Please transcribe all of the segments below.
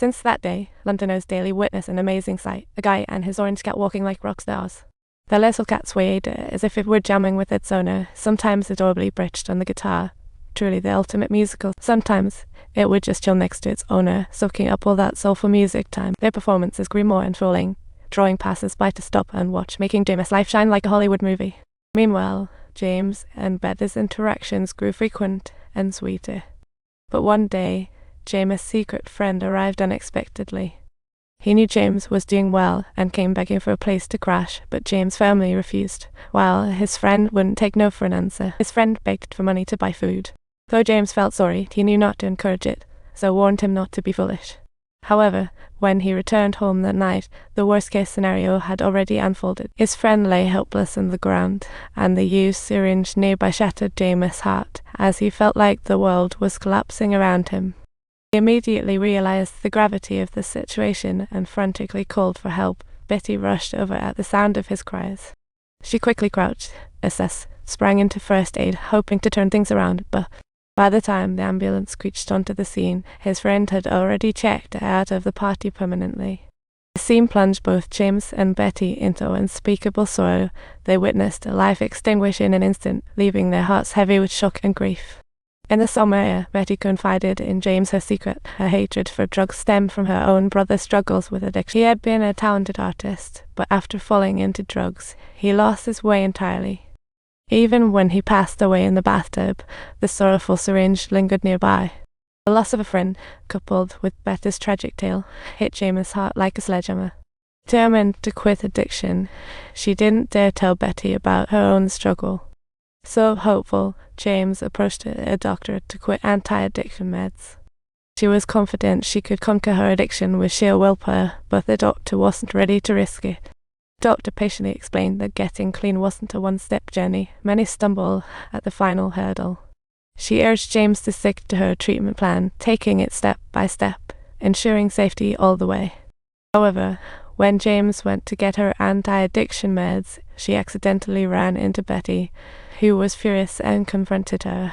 Since that day, Londoners daily witness an amazing sight, a guy and his orange cat walking like rock stars. The little cat swayed as if it were jamming with its owner, sometimes adorably bridged on the guitar, truly the ultimate musical. Sometimes it would just chill next to its owner, soaking up all that soulful music time. Their performances grew more enthralling, drawing passers-by to stop and watch, making James' life shine like a Hollywood movie. Meanwhile, James and Betty's interactions grew frequent and sweeter. But one day, James' secret friend arrived unexpectedly. He knew James was doing well and came begging for a place to crash, but James firmly refused, while his friend wouldn't take no for an answer. His friend begged for money to buy food. Though James felt sorry, he knew not to encourage it, so warned him not to be foolish. However, when he returned home that night, the worst-case scenario had already unfolded. His friend lay helpless on the ground, and the used syringe nearby shattered James' heart, as he felt like the world was collapsing around him. He immediately realized the gravity of the situation and frantically called for help. Betty rushed over at the sound of his cries. She quickly crouched, assessed, sprang into first aid, hoping to turn things around, but by the time the ambulance screeched onto the scene, his friend had already checked out of the party permanently. The scene plunged both James and Betty into unspeakable sorrow. They witnessed a life extinguish in an instant, leaving their hearts heavy with shock and grief. In the summer, Betty confided in James her secret. Her hatred for drugs stemmed from her own brother's struggles with addiction. He had been a talented artist, but after falling into drugs, he lost his way entirely. Even when he passed away in the bathtub, the sorrowful syringe lingered nearby. The loss of a friend, coupled with Betty's tragic tale, hit James' heart like a sledgehammer. Determined to quit addiction, she didn't dare tell Betty about her own struggle. So hopeful, James approached a doctor to quit anti-addiction meds. She was confident she could conquer her addiction with sheer willpower, but the doctor wasn't ready to risk it. The doctor patiently explained that getting clean wasn't a one-step journey. Many stumble at the final hurdle. She urged James to stick to her treatment plan, taking it step by step, ensuring safety all the way. However, when James went to get her anti-addiction meds, she accidentally ran into Betty, who was furious and confronted her.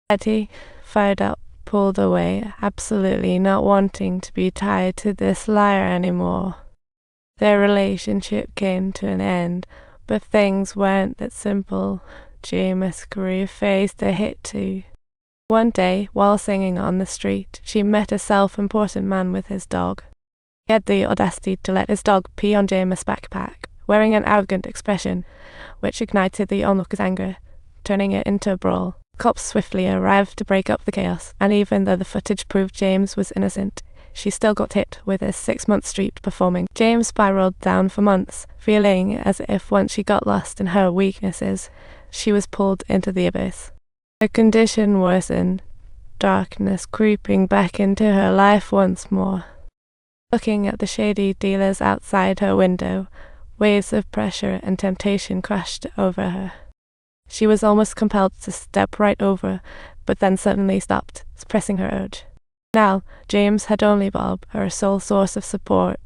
Betty, fired up, pulled away, absolutely not wanting to be tied to this liar anymore. Their relationship came to an end, but things weren't that simple. James' career faced a hit too. One day, while singing on the street, she met a self-important man with his dog. He had the audacity to let his dog pee on James' backpack, wearing an arrogant expression, which ignited the onlooker's anger, turning it into a brawl. Cops swiftly arrived to break up the chaos, and even though the footage proved James was innocent, she still got hit with a 6-month streak performing. James spiraled down for months, feeling as if once she got lost in her weaknesses, she was pulled into the abyss. Her condition worsened, darkness creeping back into her life once more. Looking at the shady dealers outside her window, waves of pressure and temptation crashed over her. She was almost compelled to step right over, but then suddenly stopped, suppressing her urge. Now, James had only Bob, her sole source of support.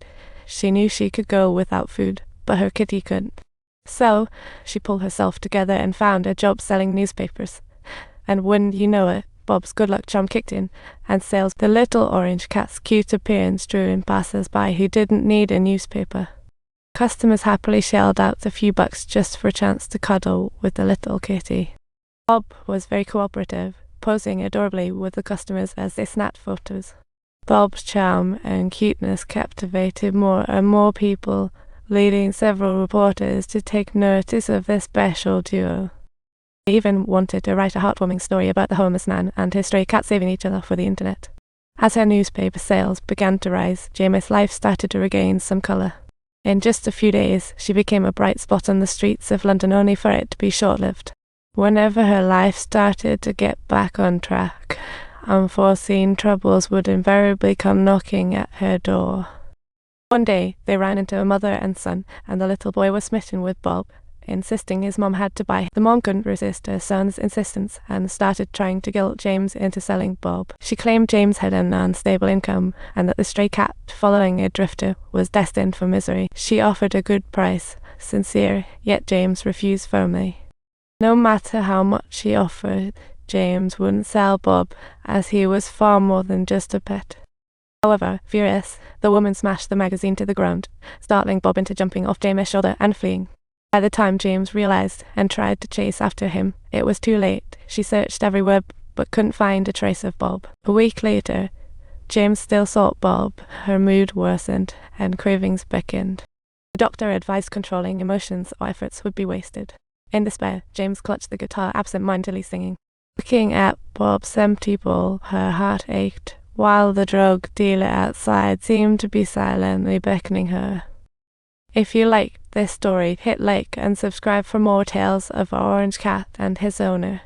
She knew she could go without food, but her kitty couldn't. So, she pulled herself together and found a job selling newspapers. And wouldn't you know it, Bob's good luck charm kicked in, and sales. The little orange cat's cute appearance drew in passers-by who didn't need a newspaper. Customers happily shelled out a few bucks just for a chance to cuddle with the little kitty. Bob was very cooperative, posing adorably with the customers as they snapped photos. Bob's charm and cuteness captivated more and more people, leading several reporters to take notice of their special duo. They even wanted to write a heartwarming story about the homeless man and his stray cat saving each other for the internet. As her newspaper sales began to rise, James' life started to regain some colour. In just a few days, she became a bright spot on the streets of London, only for it to be short-lived. Whenever her life started to get back on track, unforeseen troubles would invariably come knocking at her door. One day, they ran into a mother and son, and the little boy was smitten with Bob, insisting his mom had to buy. The mom couldn't resist her son's insistence and started trying to guilt James into selling Bob. She claimed James had an unstable income and that the stray cat, following a drifter, was destined for misery. She offered a good price, sincere, yet James refused firmly. No matter how much she offered, James wouldn't sell Bob, as he was far more than just a pet. However, furious, the woman smashed the magazine to the ground, startling Bob into jumping off James's shoulder and fleeing. By the time James realized and tried to chase after him, it was too late. She searched everywhere but couldn't find a trace of Bob. A week later, James still sought Bob. Her mood worsened and cravings beckoned. The doctor advised controlling emotions or efforts would be wasted. In despair, James clutched the guitar, absent-mindedly singing. Looking at Bob's empty bowl, her heart ached, while the drug dealer outside seemed to be silently beckoning her. If you liked this story, hit like and subscribe for more tales of Orange Cat and his owner.